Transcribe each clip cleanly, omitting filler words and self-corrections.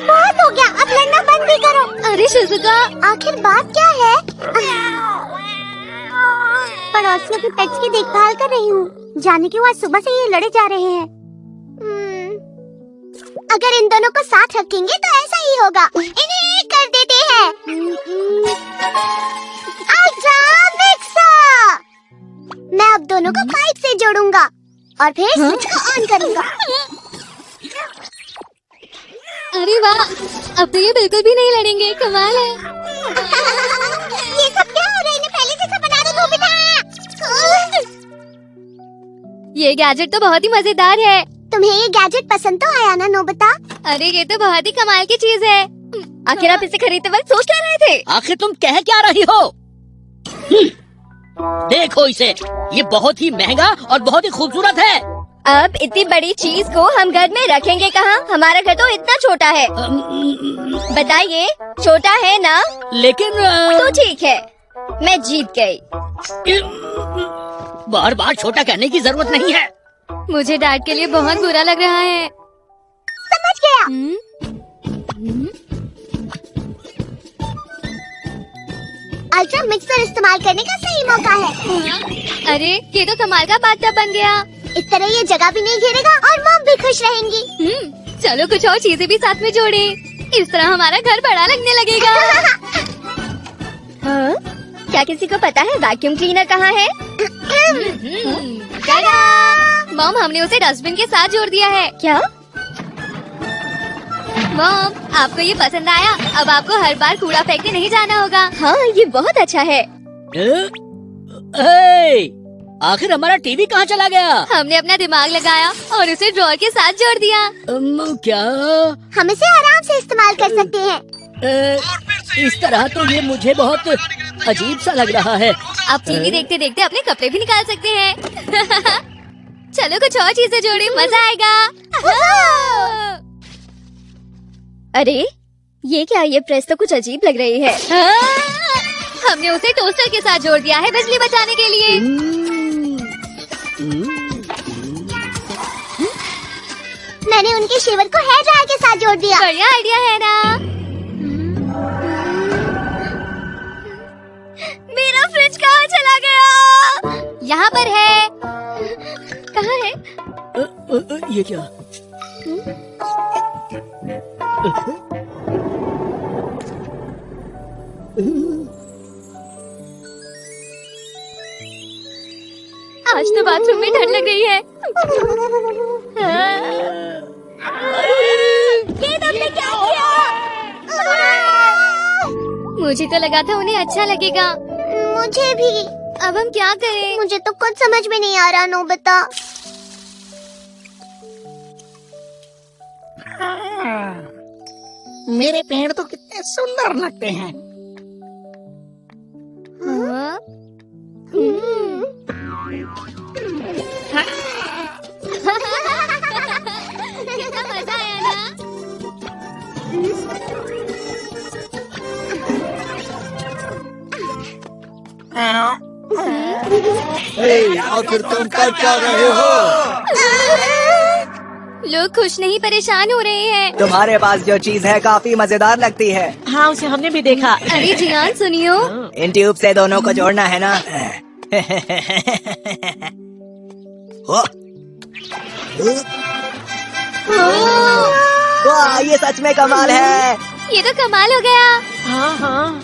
बहुत हो गया, अब लड़ना बंद भी करो। अरे शिजुका, आखिर बात क्या है? पड़ोसियों के पेट्स की देखभाल कर रही हूँ। जाने क्यों आज सुबह से ये लड़े जा रहे हैं। अगर इन दोनों को साथ रखेंगे तो ऐसा ही होगा। इन्हें एक कर देते हैं। आजा मिक्सर। मैं अब दोनों को पाइप से जोड़ूंगा और फिर स्विच को ऑन करूंगा। अरे वाह, अब तो ये बिल्कुल भी नहीं लड़ेंगे। कमाल है। ये सब क्या हो रहा है? इन्हें पहले जैसा बना दो नोबिता। ये गैजेट तो बहुत ही मजेदार है। तुम्हें ये गैजेट पसंद तो आया ना नोबिता? अरे ये तो बहुत ही कमाल की चीज है। आखिर आप इसे खरीदते वक्त सोच क्या रहे थे? आखिर तुम कह क्या रही हो? देखो इसे, ये बहुत ही महंगा और बहुत ही खूबसूरत है। अब इतनी बड़ी चीज को हम घर में रखेंगे कहाँ? हमारा घर तो इतना छोटा है। बताइए, छोटा है ना? लेकिन तो ठीक है, मैं जीत गई। बार बार छोटा कहने की जरूरत नहीं है। मुझे डैड के लिए बहुत बुरा लग रहा है। समझ गया। अल्ट्रा मिक्सर इस्तेमाल करने का सही मौका है। अरे ये तो कमाल का बाथटब बन गया। इस तरह ये जगह भी नहीं घेरेगा और मॉम भी खुश रहेंगी। चलो कुछ और चीजें भी साथ में जोड़ें। इस तरह हमारा घर बड़ा लगने लगेगा। हाँ? क्या किसी को पता है वैक्यूम क्लीनर कहाँ है? मॉम, हमने उसे डस्टबिन के साथ जोड़ दिया है। क्या? मॉम, आपको ये पसंद आया? अब आपको हर बार कूड़ा फेंकने नहीं जाना होगा। हाँ, ये बहुत अच्छा है। आखिर हमारा टीवी कहाँ चला गया? हमने अपना दिमाग लगाया और उसे ड्रॉअर के साथ जोड़ दिया। क्या? हम इसे आराम से इस्तेमाल कर सकते हैं। इस तरह तो ये मुझे बहुत अजीब सा लग रहा है। आप टीवी देखते देखते अपने कपड़े भी निकाल सकते हैं। चलो कुछ और चीजें जोड़े, मजा आएगा। अरे ये क्या? ये प्रेस तो कुछ अजीब लग रही है। हमने उसे टोस्टर के साथ जोड़ दिया है बिजली बचाने के लिए। मैंने उनके शेवर को हेयर ड्रायर के साथ जोड़ दिया। बढ़िया आइडिया है ना? मेरा फ्रिज कहाँ चला गया? यहाँ पर है। कहाँ है? ये क्या? आज तो बाथरूम में ठंड लग रही है। ये तुमने क्या किया? मुझे तो लगा था उन्हें अच्छा लगेगा। मुझे भी। अब हम क्या करें? मुझे तो कुछ समझ में नहीं आ रहा नोबिता। मेरे पेड़ तो कितने सुंदर लगते हैं। हाँ? कितना मजा आया ना? आखिर तुम कर क्या रहे हो? लोग खुश नहीं परेशान हो रहे हैं। तुम्हारे पास जो चीज है काफी मजेदार लगती है। हाँ, उसे हमने भी देखा। अरे जियान सुनियो। इन ट्यूब से दोनों को जोड़ना है ना? वाह, ये सच में कमाल है। ये तो कमाल हो गया। हाँ हाँ।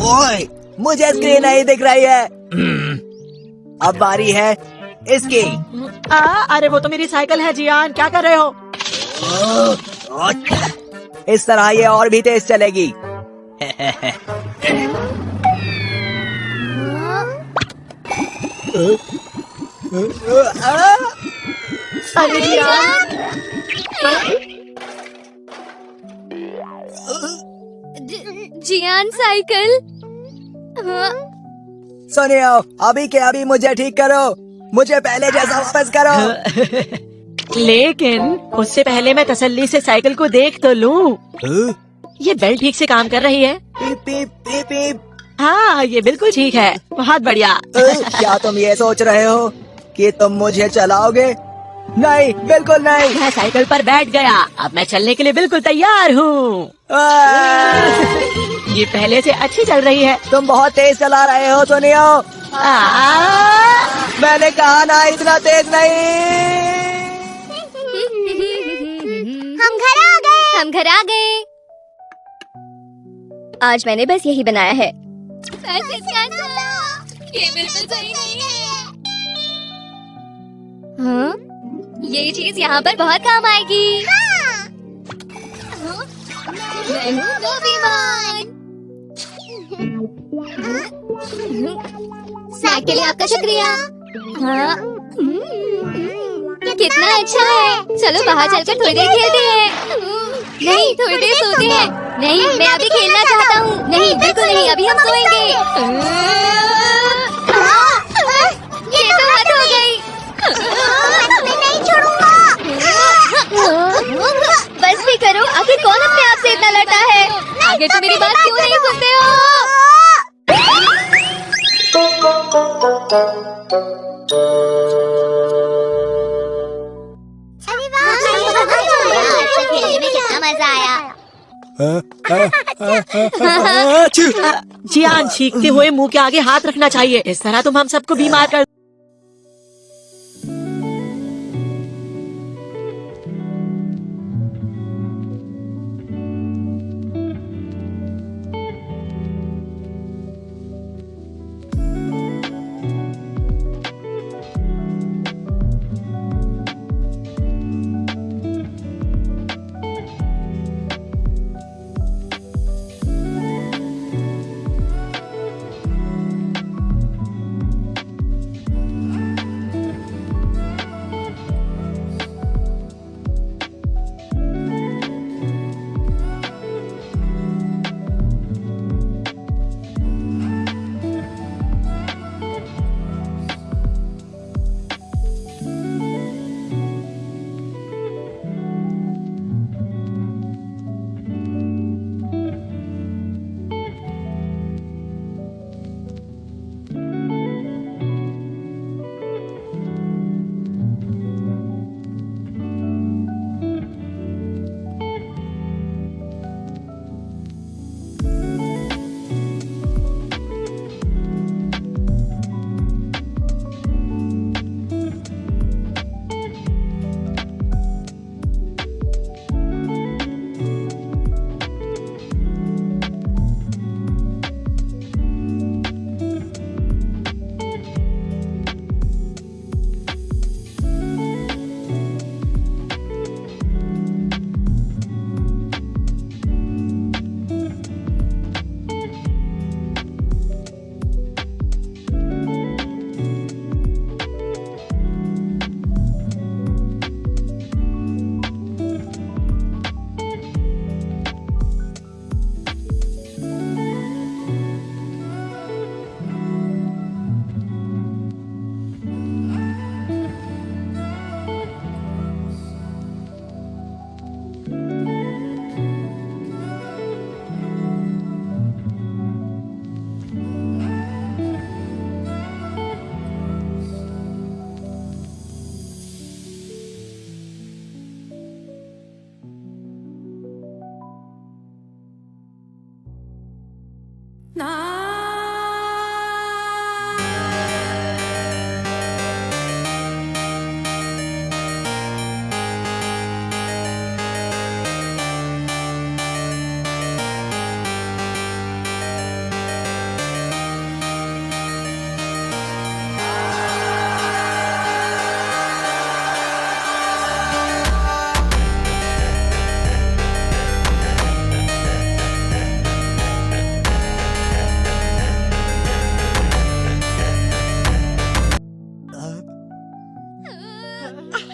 ओए, मुझे स्क्रीन नहीं दिख रही है। अब बारी है इसकी। अरे वो तो मेरी साइकिल है जियान, क्या कर रहे हो? इस तरह ये और भी तेज चलेगी। अरे जियान, जियान साइकिल। हाँ? सुनियो, अभी के अभी मुझे ठीक करो। मुझे पहले जैसा वापस करो। लेकिन उससे पहले मैं तसल्ली से साइकिल को देख तो लूं। ये बेल्ट ठीक से काम कर रही है? पीप पीप पीप पीप। हाँ, ये बिल्कुल ठीक है। बहुत बढ़िया। क्या तुम ये सोच रहे हो कि तुम मुझे चलाओगे? नहीं, बिल्कुल नहीं। मैं साइकिल पर बैठ गया, अब मैं चलने के लिए बिल्कुल तैयार हूँ। ये पहले से अच्छी चल रही है। तुम बहुत तेज चला रहे हो सुनियो। मैंने कहा ना इतना तेज नहीं। हम घर आ गए। हम घर आ गए। आज मैंने बस यही बनाया है। ये बिल्कुल सही नहीं है। हाँ? ये चीज यहाँ पर बहुत काम आएगी। हाँ। मैं हूँ डोरेमोन। स्नैक के लिए आपका शुक्रिया। हाँ। कितना अच्छा है। चलो बाहर चलकर थोड़ी देर खेलते हैं। नहीं, थोड़ी देर सोते हैं। नहीं, मैं अभी खेलना चाहता हूँ। नहीं, बिल्कुल नहीं, अभी हम सोएंगे। ये तो हद हो गई। मैं तुम्हें नहीं छोड़ूंगा। बस भी करो, आखिर कौन अपने आप से इतना लड़ता है? आगे तो मेरी बात क्यों नहीं सुनते हो? अरे वाह, खेलने में कितना मजा आया। जियान, छींकते हुए मुंह के आगे हाथ रखना चाहिए। इस तरह तुम हम सबको बीमार कर।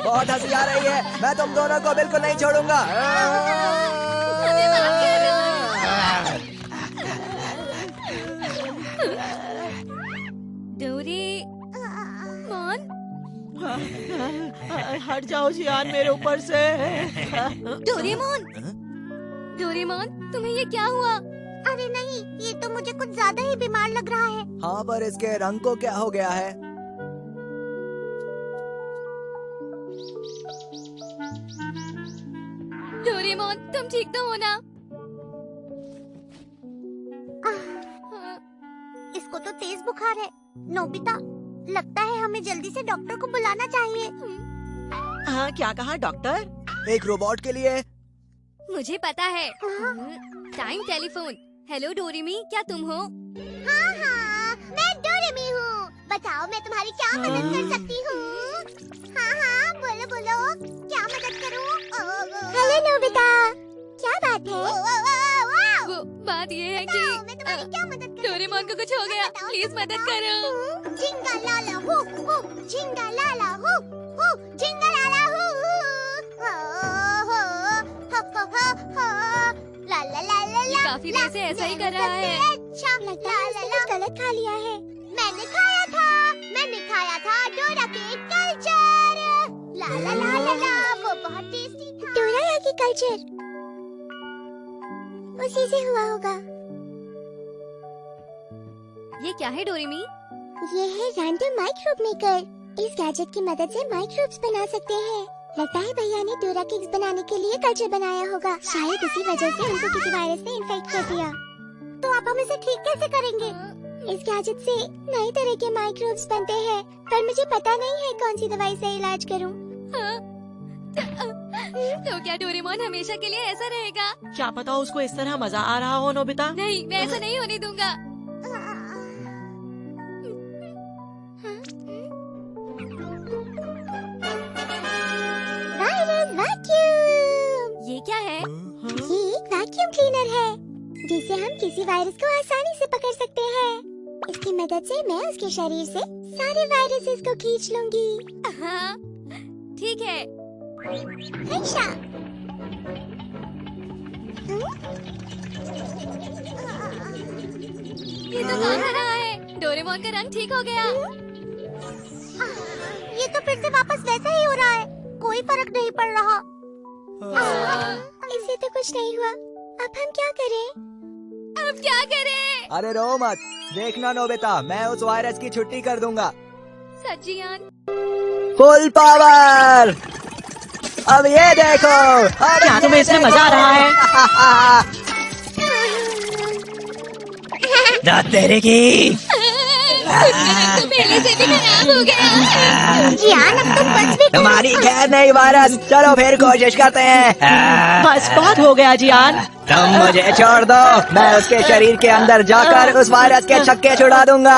बहुत हंसी आ रही है। मैं तुम दोनों को बिल्कुल नहीं छोड़ूंगा। डोरेमोन, हट जाओ जियान मेरे ऊपर से। डोरेमोन, डोरेमोन, तुम्हें ये क्या हुआ? अरे नहीं, ये तो मुझे कुछ ज्यादा ही बीमार लग रहा है। हाँ, पर इसके रंग को क्या हो गया है? डोरेमोन, तुम ठीक तो हो ना? इसको तो तेज बुखार है। नोबिता, लगता है हमें जल्दी से डॉक्टर को बुलाना चाहिए। हाँ, क्या कहा डॉक्टर? एक रोबोट के लिए? मुझे पता है। Time telephone. हेलो डोरेमी, क्या तुम हो? हाँ हाँ, मैं डोरेमी हूँ। बताओ मैं तुम्हारी क्या मदद कर सकती हूँ? हाँ हाँ, बोलो बोलो, क्या मदद करूँ? हेलो नोबिता, क्या बात है? वो बात ये है कि मैं तुम्हारी क्या मदद करूँ? डोरेमोन को कुछ हो गया, प्लीज मदद करो। झिंगा लाला हूँ, झिंगा लाला हूँ, झिंगा लाला हूँ। ला ला ला ला ये काफी देर से ऐसा ही कर रहा है। अच्छा लगता है इसने कुछ गलत खा लिया है। मैंने खाया था डोरा के कल्चर। ला ला ला ला ला, वो बहुत टेस्टी था। डोरा की कल्चर उसी से हुआ होगा। ये क्या है डोरेमी? ये है रैंडम माइक्रोब मेकर। इस गैजेट की मदद से माइक्रोब्स बना सकते हैं। लगता है भैया ने डोरा केक्स बनाने के लिए कल्चर बनाया होगा। शायद इसी वजह से उनको किसी वायरस ने इन्फेक्ट कर दिया। तो आप हम इसे ठीक कैसे करेंगे? इस गैजेट से नई तरह के माइक्रोब्स बनते हैं, पर मुझे पता नहीं है कौन सी दवाई से इलाज करूं। तो क्या डोरेमोन हमेशा के लिए ऐसा रहेगा? क्या पता उसको इस तरह मजा आ रहा हो नोबिता। नहीं, मैं ऐसा नहीं होने दूंगा। Virus vacuum. ये क्या है? ये एक वैक्यूम क्लीनर है, जिससे हम किसी वायरस को आसानी से पकड़ सकते हैं। इसकी मदद से मैं उसके शरीर से सारे वायरसेस को खींच लूंगी। हाँ, ठीक है। अच्छा। ये तो काम कर रहा है। डोरेमोन का रंग ठीक हो गया। ये तो फिर से वापस वैसा ही हो रहा है। कोई फर्क नहीं पड़ रहा। इससे तो कुछ नहीं हुआ। अब हम क्या करें? अब क्या करें? अरे रो मत, देखना नोबिता, मैं उस वायरस की छुट्टी कर दूंगा। सज्जियान, फुल पावर। अब ये देखो। क्या तुम्हें इसमें मजा आ रहा है? दांत तेरे की। तो पहले से भी खराब हो गया। जियान, अब तुम बच भी तुम्हारी खैर नहीं वायरस, चलो फिर कोशिश करते हैं। बस बहुत हो गया जियान। तुम मुझे छोड़ दो, मैं उसके शरीर के अंदर जाकर उस वायरस के छक्के छुड़ा दूंगा।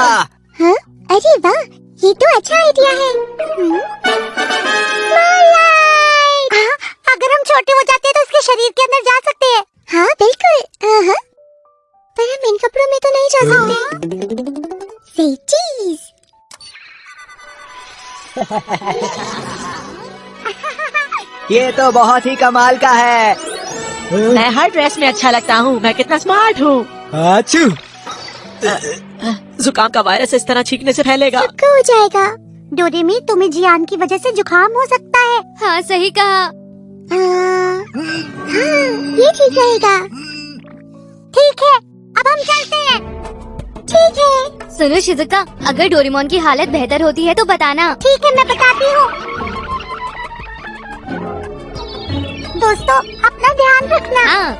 हाँ? अरे वाह, ये तो अच्छा आइडिया है। हाँ, अगर हम छोटे हो जाते हैं तो उसके शरीर के अंदर जा सकते हैं। हाँ बिल्कुल। हाँ, पर हम इन कपड़ों में तो नहीं जा सकते। सही चीज। ये तो बहुत ही कमाल का है। मैं हर ड्रेस में अच्छा लगता हूँ। मैं कितना स्मार्ट हूँ। आचू। जुकाम का वायरस इस तरह छींकने से फैलेगा। सबको हो जाएगा। डोरेमी, तुम्हें जियान की वजह से जुकाम हो सकता है। हाँ, सही कहा। हाँ, ये ठीक रहेगा। ठीक है, अब हम चलते हैं। ठीक है। सुनो शिजुका, अगर डोरेमोन की हालत बेहतर होती है तो बताना। ठीक है, मैं बताती हूँ। दोस्तों, अपना ध्यान रखना। हाँ।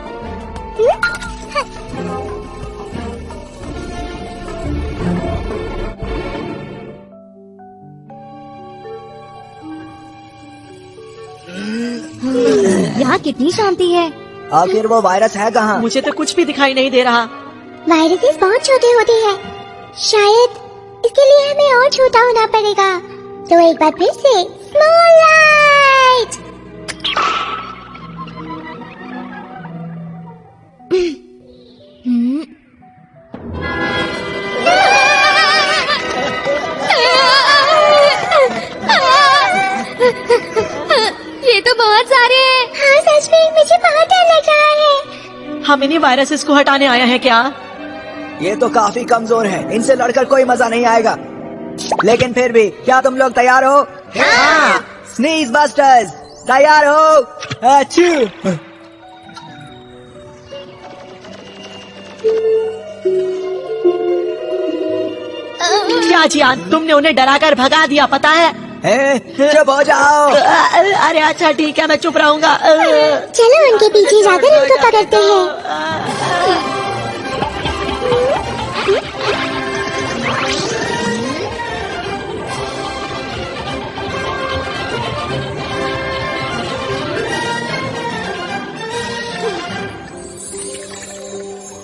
यहाँ कितनी शांति है। आखिर वो वायरस है कहाँ? मुझे तो कुछ भी दिखाई नहीं दे रहा। वायरसेस बहुत छोटे होते हैं। शायद इसके लिए हमें और छोटा होना पड़ेगा। तो एक बार फिर से स्मॉल लाइट। ये तो बहुत सारे हैं। हाँ सच में, मुझे बहुत डर लग रहा है। हम इन्हीं वायरसेस को हटाने आया है क्या? ये तो काफी कमजोर है, इनसे लड़कर कोई मजा नहीं आएगा। लेकिन फिर भी, क्या तुम लोग तैयार हो? हाँ। स्नीज बस्टर्स, तैयार हो? अच्छू। क्या जियान, तुमने उन्हें डराकर भगा दिया, पता है? चुप हो जाओ। अरे अच्छा ठीक है, मैं चुप रहूंगा। चलो उनके पीछे जाकर उनको पकड़ते हैं।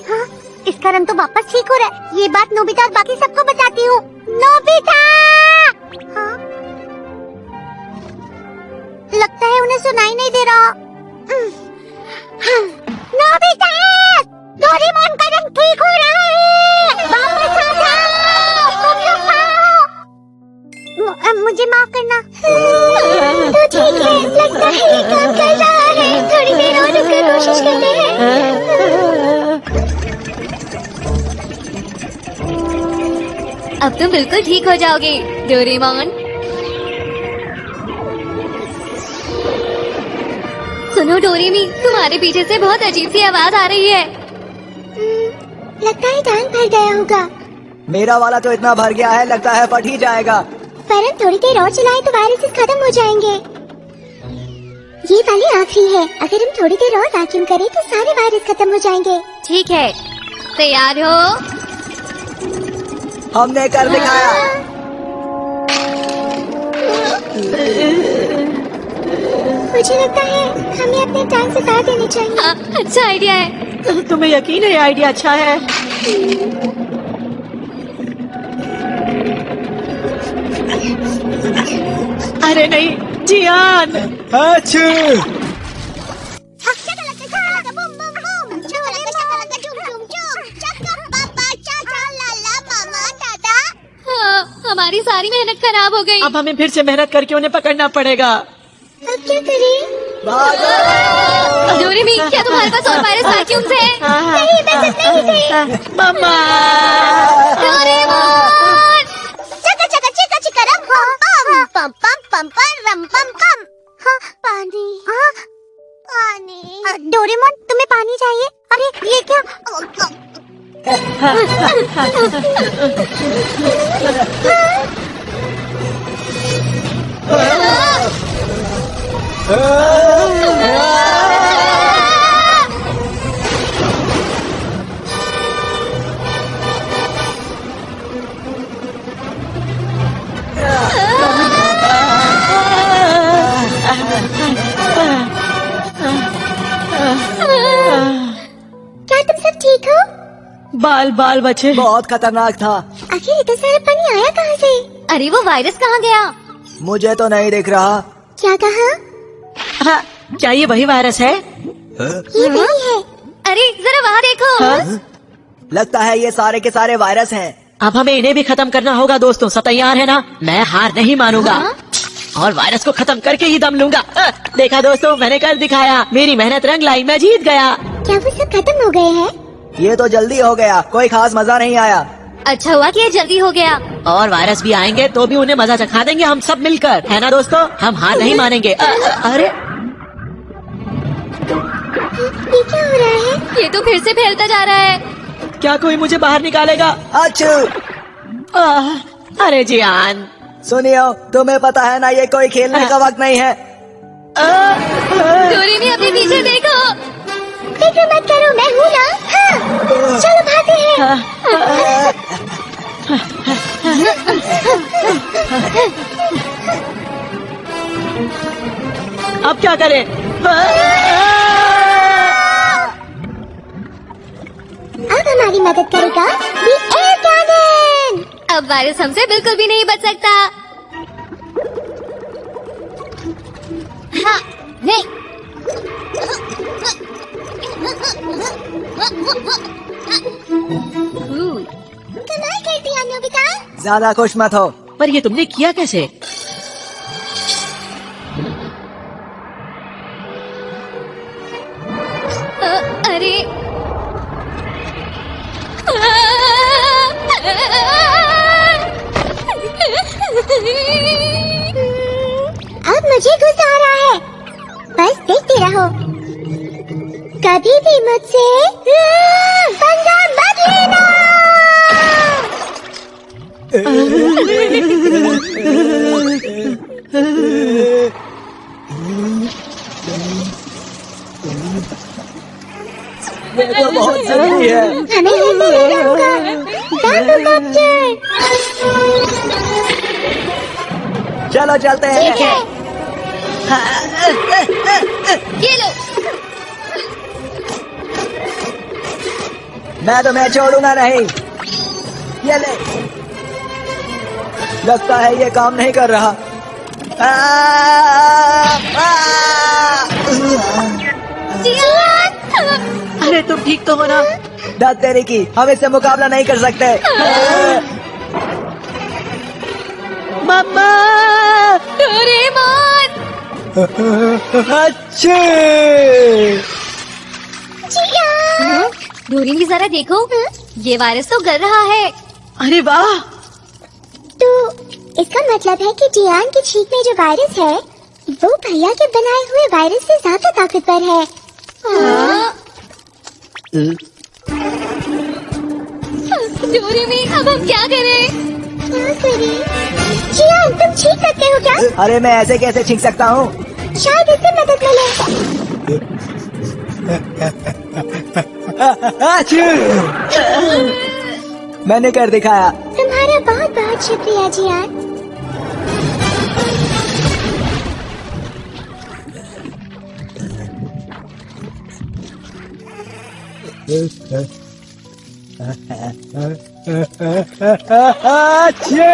हाँ, इसका रंग तो वापस ठीक हो रहा है। ये बात नोबिता और बाकी सबको बताती हूँ। नोबिता! हाँ? लगता है उन्हें सुनाई नहीं दे रहा। हाँ, नोबिता! डोरेमोन का रंग ठीक हो रहा है। वापस आ जाओ, तुम लोग आओ। मुझे माफ करना। तो ठीक है, लगता है ये काम कर रहा है। थोड़ी देर और रुककर कोशिश करते हैं। अब तुम बिल्कुल ठीक हो जाओगे डोरेमोन। सुनो डोरेमी, तुम्हारे पीछे से बहुत अजीब सी आवाज आ रही है। लगता है टैंक भर गया होगा। मेरा वाला तो इतना भर गया है, लगता है फट ही जाएगा। पर हम थोड़ी देर और चलाएं तो वायरसेस खत्म हो जाएंगे। ये वाली आखिरी है। अगर हम थोड़ी देर और वैक्यूम करें तो सारे वायरस खत्म हो जाएंगे। ठीक है, तैयार हो? हमने कर दिखाया। मुझे लगता है हमें अपने टैंक से उतार देने चाहिए। हाँ, अच्छा आइडिया है। तुम्हें यकीन है ये आइडिया अच्छा है? अरे नहीं जियान। हाँ, हमारी सारी मेहनत खराब हो गई। अब हमें फिर से मेहनत करके उन्हें पकड़ना पड़ेगा। अब क्या करें? डोरेमी, क्या तुम्हारे पास और वायरस वैक्यूम्स हैं? नहीं, मैं सच नहीं थे। मम्मा। डोरेमोन! चका चका चिका चिका रम पम पम पम पम पम रम पम पम। हाँ, पानी। हाँ, पानी। डोरेमोन, तुम्हें पानी चाहिए? अरे ये क्या? क्या तुम सब ठीक हो? बाल बाल बचे। बहुत खतरनाक था। आखिर इतना सारा पानी आया कहाँ से? अरे वो वायरस कहाँ गया? मुझे तो नहीं दिख रहा। क्या कहा? हाँ, क्या ये वही वायरस है? ये वही है। अरे जरा वहाँ देखो। हाँ? लगता है ये सारे के सारे वायरस हैं। अब हमें इन्हें भी खत्म करना होगा दोस्तों, सब तैयार है ना? मैं हार नहीं मानूंगा। और वायरस को खत्म करके ही दम लूंगा। देखा दोस्तों, मैंने कर दिखाया। मेरी मेहनत रंग लाई, मैं जीत गया। क्या वो सब खत्म हो गए हैं? ये तो जल्दी हो गया, कोई खास मजा नहीं आया। अच्छा हुआ कि ये जल्दी हो गया। और वायरस भी आएंगे तो भी उन्हें मजा चखा देंगे हम सब मिलकर, है ना दोस्तों? हम हार नहीं मानेंगे। अरे ये क्या हो रहा है? ये तो फिर से फैलता जा रहा है। क्या कोई मुझे बाहर निकालेगा? अच्छू, अरे जियान। सुनियो, तुम्हें पता है ना ये कोई खेलने का वक्त नहीं है। डोरेमी, अपने पीछे देखो। फिक्र मत करो, मैं हूँ ना। हाँ, चलो भागते हैं। अब क्या करें? अब हमारी मदद करेगा The Air Cannon। अब वायरस हमसे बिल्कुल भी नहीं बच सकता। हाँ, नहीं। कमाल कर दिया नोबिता। ज्यादा खुश मत हो। पर ये तुमने किया कैसे? अरे अब मुझे गुस्सा आ रहा है। बस देखते रहो, कभी भी मुझसे पंगा जीना। ये तो बहुत जरूरी है। हमें हिलने रहना होगा। Bamboo copter. चलो चलते हैं। ठीक है। ये लो। मैं तुम्हें छोड़ूंगा नहीं। ये ले। लगता है ये काम नहीं कर रहा। अरे तुम ठीक तो हो ना? दस तेरी की, हम इससे मुकाबला नहीं कर सकते। मम्मा! डोरेमोन। अच्छे। डोरेमोन जरा देखो, ये वायरस तो गल रहा है। अरे वाह! तो इसका मतलब है कि जियान की छींक में जो वायरस है वो भैया के बनाए हुए वायरस से ज्यादा ताकतवर है। डोरेमोन, अब हम क्या करें? क्या करें? जियान, तुम छींक सकते हो क्या? अरे मैं ऐसे कैसे छींक सकता हूँ? शायद इससे मदद मिले। मैंने कर दिखाया। तुम्हारा बहुत बहुत शुक्रिया जियान। अच्छे।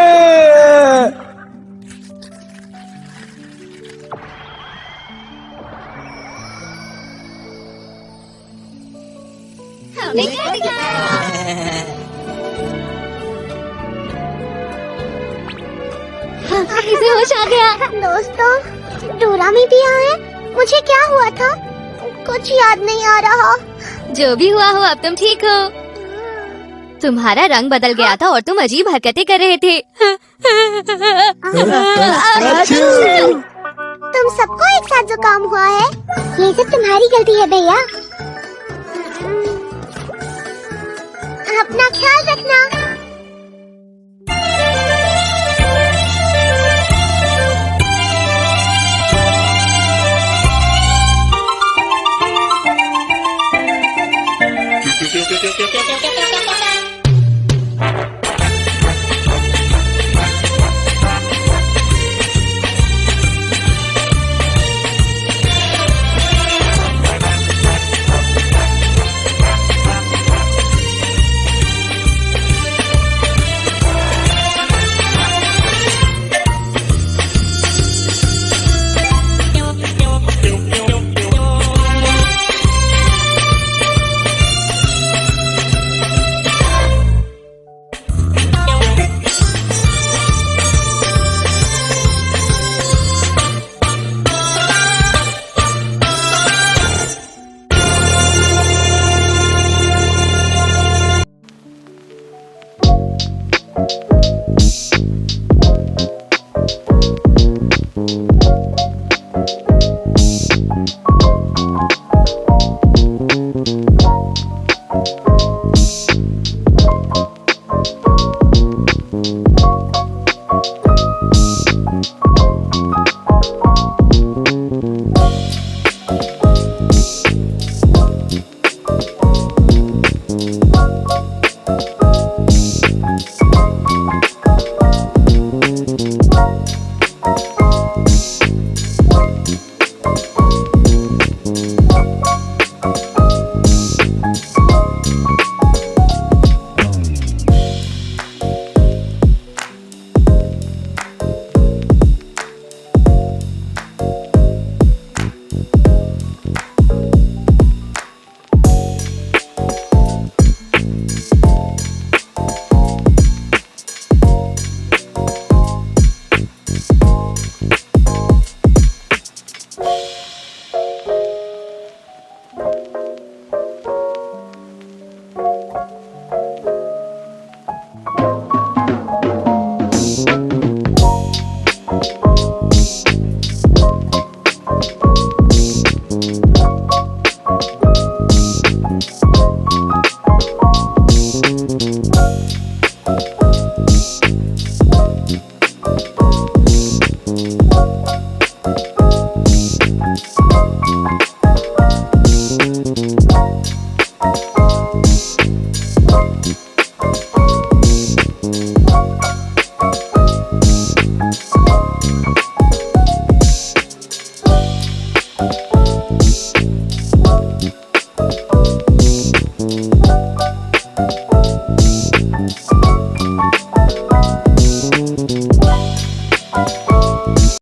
हमने क्या दिखाया? इसे होश आ गया। दोस्तों, डोरामी भी आए। मुझे क्या हुआ था कुछ याद नहीं आ रहा। जो भी हुआ हो, अब तुम ठीक हो। तुम्हारा रंग बदल गया था और तुम अजीब हरकतें कर रहे थे। तुम सबको एक साथ जुकाम हुआ है। ये सब तुम्हारी गलती है भैया। अपना ख्याल रखना।